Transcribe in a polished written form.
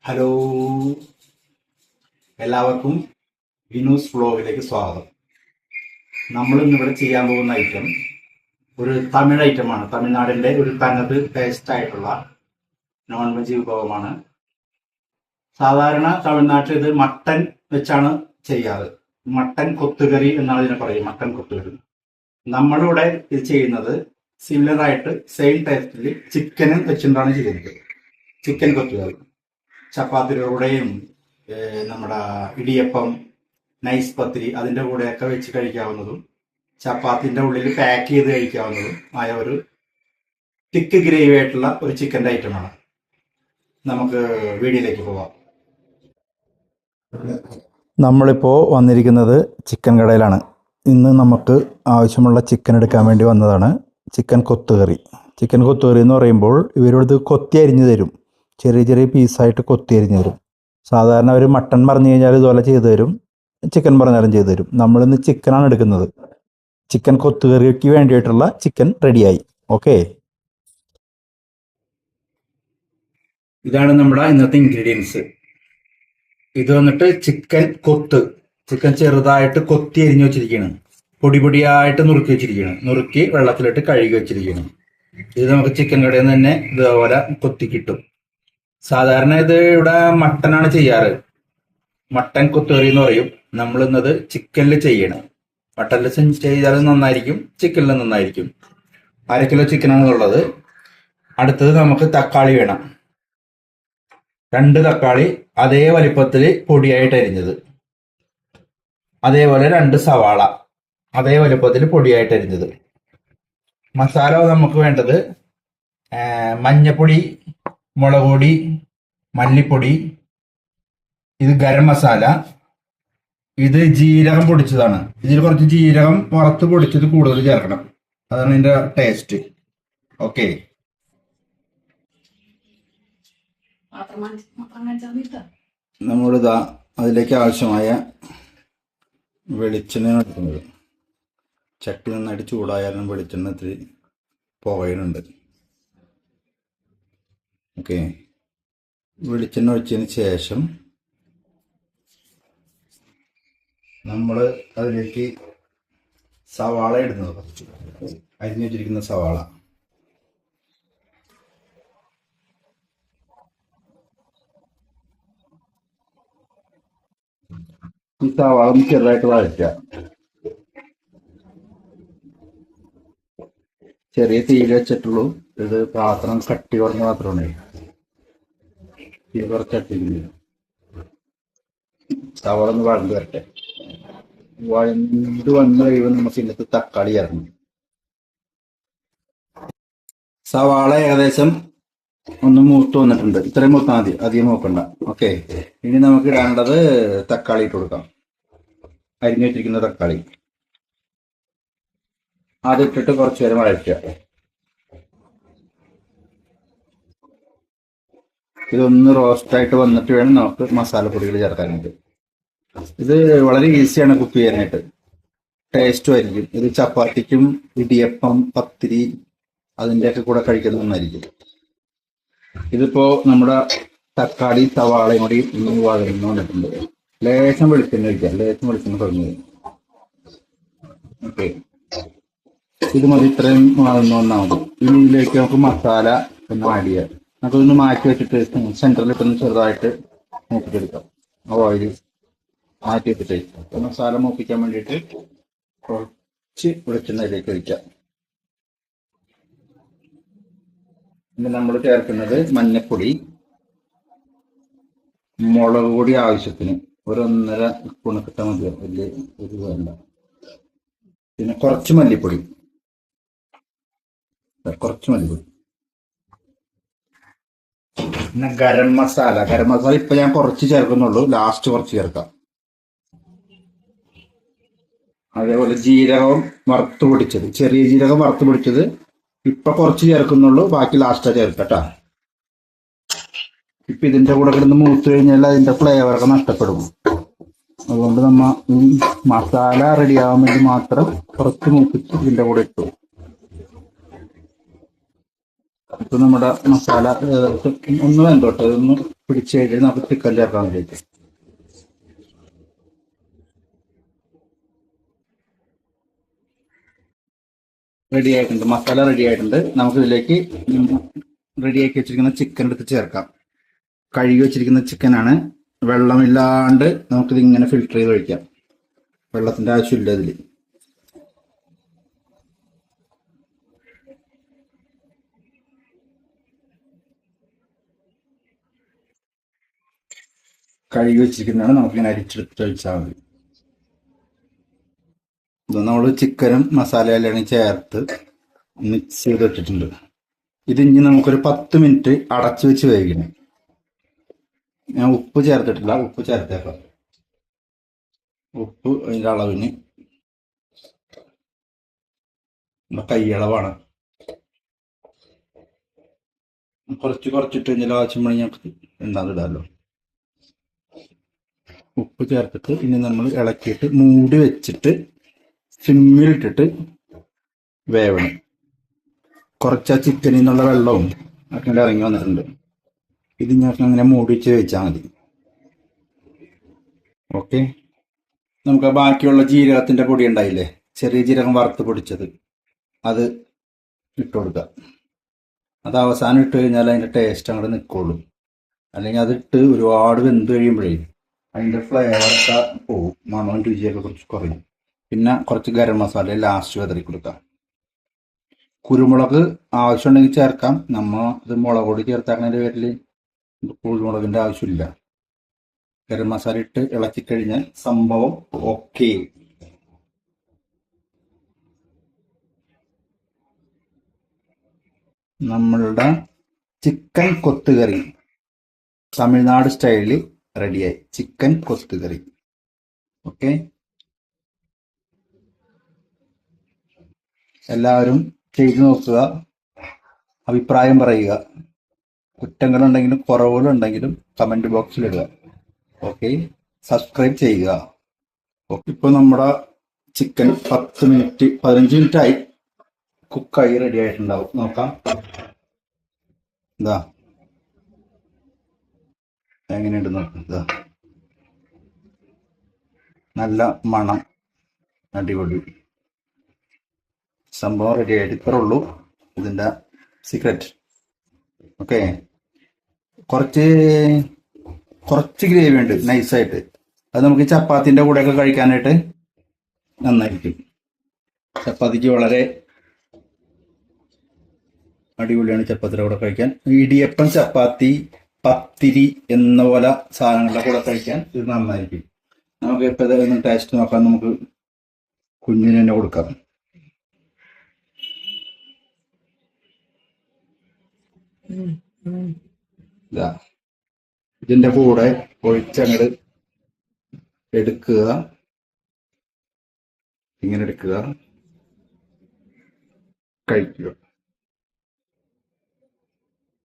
Hello, എല്ലാവർക്കും വിനൂസ് വ്ളോഗിലേക്ക് സ്വാഗതം. നമ്മൾ ഇന്നിവിടെ ചെയ്യാൻ പോകുന്ന ഐറ്റം ഒരു തമിഴ് ഐറ്റമാണ്. തമിഴ്നാടിൻ്റെ ഒരു തനത് ടേസ്റ്റ് ആയിട്ടുള്ള നോൺ വെജ് വിഭവമാണ്. സാധാരണ തമിഴ്നാട്ടിൽ ഇത് മട്ടൻ വെച്ചാണ് ചെയ്യാറ്. മട്ടൻ കൊത്തുകറി എന്നാണ് ഇതിനെ പറയുക, മട്ടൻ കൊത്തുകറി. നമ്മളിവിടെ ഇത് ചെയ്യുന്നത് സിമിലർ ആയിട്ട് സെയിം ടേസ്റ്റിൽ ചിക്കനും വെച്ചിട്ടാണ് ചെയ്യുന്നത്. ചിക്കൻ കൊത്തുകറി ചപ്പാത്തിയുടെ കൂടെയും നമ്മുടെ ഇടിയപ്പം, നൈസ് പത്തിരി അതിൻ്റെ കൂടെയൊക്കെ വെച്ച് കഴിക്കാവുന്നതും ചപ്പാത്തിൻ്റെ ഉള്ളിൽ പാക്ക് ചെയ്ത് കഴിക്കാവുന്നതും ആയ ഒരു തിക്ക് ഗ്രേവി ആയിട്ടുള്ള ഒരു ചിക്കൻ്റെ ഐറ്റമാണ്. നമുക്ക് വീഡിയോയിലേക്ക് പോവാം. നമ്മളിപ്പോൾ വന്നിരിക്കുന്നത് ചിക്കൻ കടയിലാണ്. ഇന്ന് നമുക്ക് ആവശ്യമുള്ള ചിക്കൻ എടുക്കാൻ വേണ്ടി വന്നതാണ്. ചിക്കൻ കൊത്തുകറി എന്ന് പറയുമ്പോൾ ഇവരോട് കൊത്തി അരിഞ്ഞു തരും. ചെറിയ ചെറിയ പീസായിട്ട് കൊത്തി അരിഞ്ഞു തരും. സാധാരണ അവർ മട്ടൺ പറഞ്ഞു കഴിഞ്ഞാൽ ഇതുപോലെ ചെയ്തു തരും, ചിക്കൻ പറഞ്ഞാലും ചെയ്തു തരും. നമ്മളിന്ന് ചിക്കനാണ് എടുക്കുന്നത്. ചിക്കൻ കൊത്തുകറിക്ക് വേണ്ടിയിട്ടുള്ള ചിക്കൻ റെഡിയായി. ഓക്കെ, ഇതാണ് നമ്മുടെ ഇന്നത്തെ ഇൻഗ്രീഡിയൻസ്. ഇത് വന്നിട്ട് ചിക്കൻ കൊത്ത്. ചിക്കൻ ചെറുതായിട്ട് കൊത്തി അരിഞ്ഞു വെച്ചിരിക്കുകയാണ്. പൊടി പൊടിയായിട്ട് നുറുക്കി വെച്ചിരിക്കുകയാണ്. നുറുക്കി വെള്ളത്തിലിട്ട് കഴുകി വെച്ചിരിക്കുകയാണ്. ഇത് നമുക്ക് ചിക്കൻ കടയിൽ നിന്ന് തന്നെ ഇതേപോലെ കൊത്തി കിട്ടും. സാധാരണ ഇത് ഇവിടെ മട്ടനാണ് ചെയ്യാറ്. മട്ടൻ കൊത്തുകറി എന്ന് പറയും. നമ്മൾ ഇന്നത് ചിക്കനിൽ ചെയ്യണം. മട്ടനിൽ ചെയ്താലും നന്നായിരിക്കും, ചിക്കനിൽ നന്നായിരിക്കും. 1/2 കിലോ ചിക്കനാണ് ഉള്ളത്. അടുത്തത് നമുക്ക് തക്കാളി വേണം. 2 തക്കാളി അതേ വലിപ്പത്തിൽ പൊടിയായിട്ട് അരിഞ്ഞത്. അതേപോലെ 2 സവാള അതേ വലിപ്പത്തിൽ പൊടിയായിട്ട് അരിഞ്ഞത്. മസാല നമുക്ക് വേണ്ടത് മഞ്ഞപ്പൊടി, മുളക് പൊടി, മല്ലിപ്പൊടി, ഇത് ഗരം മസാല, ഇത് ജീരകം പൊടിച്ചതാണ്. ഇതിൽ കുറച്ച് ജീരകം വറുത്ത് പൊടിച്ചത് കൂടുതൽ ചേർക്കണം. അതാണ് ഇതിന്റെ ടേസ്റ്റ്. ഓക്കെ, നമ്മളിതാ അതിലേക്ക് ആവശ്യമായ വെളിച്ചെണ്ണ എടുക്കുന്നത്. ചട്ടി നന്നായിട്ട് ചൂടായാലും വെളിച്ചെണ്ണ ഇത്തിരി പുകയുന്നുണ്ട്. ഓക്കെ, വെളിച്ചെണ്ണ ഒഴിച്ചതിന് ശേഷം നമ്മൾ അതിലേക്ക് സവാള ഇടുന്നത്. കുറച്ച് അരിഞ്ഞു വെച്ചിരിക്കുന്ന സവാള. ഈ സവാള ഒന്ന് ചെറുതായിട്ട് വഴറ്റുക. ചെറിയ തീയിൽ വെച്ചിട്ടുള്ളൂ. ഇത് പാത്രം കട്ടി കുറഞ്ഞ പാത്രമാണ്. തീ കുറച്ചിട്ടില്ല. സവാള ഒന്ന് വഴണ്ട് വരട്ടെ. വഴണ്ട് വന്നു കഴിയുമ്പോൾ നമുക്ക് ഇന്നത്തെ തക്കാളി ചേർക്കണം. സവാള ഏകദേശം ഒന്ന് മൂത്ത് വന്നിട്ടുണ്ട്. ഇത്രയും മൂത്താൽ മതി, അധികം മൂക്കണ്ട. ഓക്കെ, ഇനി നമുക്ക് ഇടേണ്ടത് തക്കാളി ഇട്ട് കൊടുക്കാം. അരിഞ്ഞു വെച്ചിരിക്കുന്ന തക്കാളി അതിട്ടിട്ട് കുറച്ചു നേരം വഴറ്റുക. ഇതൊന്ന് റോസ്റ്റായിട്ട് വന്നിട്ട് വേണം നമുക്ക് മസാലപ്പൊടികൾ ചേർക്കാനായിട്ട്. ഇത് വളരെ ഈസിയാണ് കുക്ക് ചെയ്യാനായിട്ട്, ടേസ്റ്റും ആയിരിക്കും. ഇത് ചപ്പാത്തിക്കും ഇടിയപ്പം, പത്തിരി അതിൻ്റെയൊക്കെ കൂടെ കഴിക്കുന്ന ഒന്നായിരിക്കും. ഇതിപ്പോ നമ്മുടെ തക്കാളി സവാളയും കൂടി വഴന്നു വന്നിട്ടുണ്ട്. ലേശം വെളിച്ചെണ്ണ ഒഴിക്കാം. ലേശം വെളിച്ചെണ്ണ തുടങ്ങി. ഓക്കെ, ഇത് മതി. ഇത്രയും വഴന്നു വന്നാൽ മതി. ഇനി ഇതിലേക്ക് നമുക്ക് മസാല ഒന്ന് ആഡ് ചെയ്യാം. നമുക്കൊന്ന് മാറ്റി വെച്ചിട്ട് സെൻറ്ററിൽ ഇട്ടൊന്ന് ചെറുതായിട്ട് മൂപ്പിച്ചെടുക്കാം. ഓയിൽ മാറ്റി വെച്ചിട്ട് മസാല മൂപ്പിക്കാൻ വേണ്ടിയിട്ട് കുറച്ച് വെളിച്ചെണ്ണ ഇതിലേക്ക് ഒഴിക്കാം. ഇനി നമ്മൾ ചേർക്കുന്നത് മഞ്ഞപ്പൊടി, മുളക് പൊടി ആവശ്യത്തിന് 1.5 സ്പൂൺ കിട്ടാൻ മതിയോ, വലിയ ഒരു വേണ്ട. പിന്നെ കുറച്ച് മല്ലിപ്പൊടി. പിന്നെ ഗരം മസാല ഇപ്പൊ ഞാൻ കുറച്ച് ചേർക്കുന്നുള്ളൂ, ലാസ്റ്റ് കുറച്ച് ചേർക്കാം. അതേപോലെ ജീരകം വറുത്ത് പൊടിച്ചത്, ചെറിയ ജീരകം വറുത്ത് പൊടിച്ചത് ഇപ്പൊ കുറച്ച് ചേർക്കുന്നുള്ളൂ, ബാക്കി ലാസ്റ്റാ ചേർക്കട്ടാ. ഇപ്പൊ ഇതിന്റെ കൂടെ കിടന്ന് മൂത്ത് കഴിഞ്ഞാൽ അതിന്റെ ഫ്ലേവറൊക്കെ നഷ്ടപ്പെടും. അതുകൊണ്ട് നമ്മ ഈ മസാല റെഡിയാവാൻ വേണ്ടി മാത്രം കുറച്ച് മൂപ്പിച്ച് ഇതിന്റെ കൂടെ ഇട്ടു. ഇപ്പൊ നമ്മുടെ മസാല ഒന്ന് വെന്തോട്ടെ, ഒന്ന് പിടിച്ച് കഴിഞ്ഞാൽ നമുക്ക് ചിക്കൻ ചേർക്കാൻ വേണ്ടിയിട്ട്. റെഡി ആയിട്ടുണ്ട്, മസാല റെഡി ആയിട്ടുണ്ട്. നമുക്ക് ഇതിലേക്ക് റെഡിയാക്കി വെച്ചിരിക്കുന്ന ചിക്കൻ എടുത്ത് ചേർക്കാം. കഴുകി വെച്ചിരിക്കുന്ന ചിക്കനാണ്. വെള്ളമില്ലാണ്ട് നമുക്കിത് ഇങ്ങനെ ഫിൽട്ടർ ചെയ്ത് ഒഴിക്കാം. വെള്ളത്തിന്റെ ആവശ്യമില്ല ഇതിൽ. കഴുകി വെച്ചിരിക്കുന്നതാണ്, നമുക്കിങ്ങനെ അരിച്ചെടുത്തിട്ട് ഒഴിച്ചാൽ മതി. ഇത് നമ്മൾ ചിക്കനും മസാലയെല്ലാം ചേർത്ത് മിക്സ് ചെയ്ത് വെച്ചിട്ടുണ്ട്. ഇത് ഇനി നമുക്കൊരു 10 മിനിറ്റ് അടച്ചു വെച്ച് വേവിക്കണം. ഞാൻ ഉപ്പ് ചേർത്തിട്ടില്ല, ഉപ്പ് ചേർത്തേക്കാം. ഉപ്പ് അതിൻ്റെ അളവിന് കൈയളവാണ്. കുറച്ചിട്ട് കഴിഞ്ഞാൽ ആവശ്യം വേണമെങ്കിൽ ഞങ്ങൾക്ക് ഉണ്ടാകിടാമല്ലോ. ഉപ്പ് ചേർത്തിട്ട് ഇനി നമ്മൾ ഇളക്കിയിട്ട് മൂടി വെച്ചിട്ട് സിമ്മിലിട്ടിട്ട് വേവണം. കുറച്ച് ചിക്കനിൽ നിന്നുള്ള വെള്ളവും ഒക്കെ ഇറങ്ങി വന്നിട്ടുണ്ട്. ഇത് ഞങ്ങൾക്ക് അങ്ങനെ മൂടി വെച്ച് വെച്ചാൽ മതി. ഓക്കെ, നമുക്ക് ബാക്കിയുള്ള ജീരകത്തിൻ്റെ പൊടി ഉണ്ടായില്ലേ, ചെറിയ ജീരകം വറുത്ത് പൊടിച്ചത്, അത് ഇട്ട് കൊടുക്കുക. അത് അവസാനം ഇട്ട് കഴിഞ്ഞാൽ അതിൻ്റെ ടേസ്റ്റ് അങ്ങോട്ട് നിൽക്കുള്ളൂ. അല്ലെങ്കിൽ അതിട്ട് ഒരുപാട് വെന്ത് കഴിയുമ്പോഴേ അതിൻ്റെ ഫ്ലേവറൊക്കെ പോവും, മണവും രുചിയൊക്കെ കുറച്ച് കുറയും. പിന്നെ കുറച്ച് ഗരം മസാല ലാസ്റ്റ് വിതറി കൊടുക്കാം. കുരുമുളക് ആവശ്യമുണ്ടെങ്കിൽ ചേർക്കാം. നമ്മൾ ഇത് മുളക് പൊടി ചേർത്താക്കുന്നതിൻ്റെ പേരിൽ കുരുമുളകിൻ്റെ ആവശ്യമില്ല. ഗരം മസാല ഇട്ട് ഇളക്കി കഴിഞ്ഞാൽ സംഭവം ഓക്കെ. നമ്മളുടെ ചിക്കൻ കൊത്തുകറി തമിഴ്നാട് സ്റ്റൈലിൽ റെഡിയായി. ചിക്കൻ കൊത്തുകറി. ഓക്കെ, എല്ലാവരും ചെയ്തു നോക്കുക, അഭിപ്രായം പറയുക. കുറ്റങ്ങളുണ്ടെങ്കിലും കുറവുകളുണ്ടെങ്കിലും കമൻറ്റ് ബോക്സിലിടുക. ഓക്കെ, സബ്സ്ക്രൈബ് ചെയ്യുക. ഓക്കെ, ഇപ്പോൾ നമ്മുടെ ചിക്കൻ 15 മിനിറ്റായി കുക്കായി റെഡി ആയിട്ടുണ്ടാവും. നോക്കാം, ഇതാ എങ്ങനെയുണ്ട് നോക്കാം. ഇതാ നല്ല മണം, അടിപൊളി സംഭവം റെഡി ആയിട്ട്. ഇത്രേ ഉള്ളൂ ഇതിൻ്റെ സീക്രട്ട്. ഓക്കെ, കുറച്ച് ഗ്രേവി ഉണ്ട് നൈസായിട്ട്. അത് നമുക്ക് ചപ്പാത്തിൻ്റെ കൂടെയൊക്കെ കഴിക്കാനായിട്ട് നന്നായിരിക്കും. ചപ്പാത്തിക്ക് വളരെ അടിപൊളിയാണ് ചപ്പാത്തിയുടെ കൂടെ കഴിക്കാൻ. ഇടിയപ്പം, ചപ്പാത്തി, പത്തിരി എന്ന പോലെ സാധനങ്ങളുടെ കൂടെ കഴിക്കാൻ ഇത് നന്നായിരിക്കും. നമുക്ക് ഇപ്പോൾ ഇതൊന്ന് ടേസ്റ്റ് നോക്കാം. നമുക്ക് കുഞ്ഞിന് തന്നെ കൊടുക്കാം. ഇതാ ഇതിൻ്റെ കൂടെ ഒഴിച്ചങ്ങട് എടുക്കുക, ഇങ്ങനെ എടുക്കുക, കഴിക്കുക.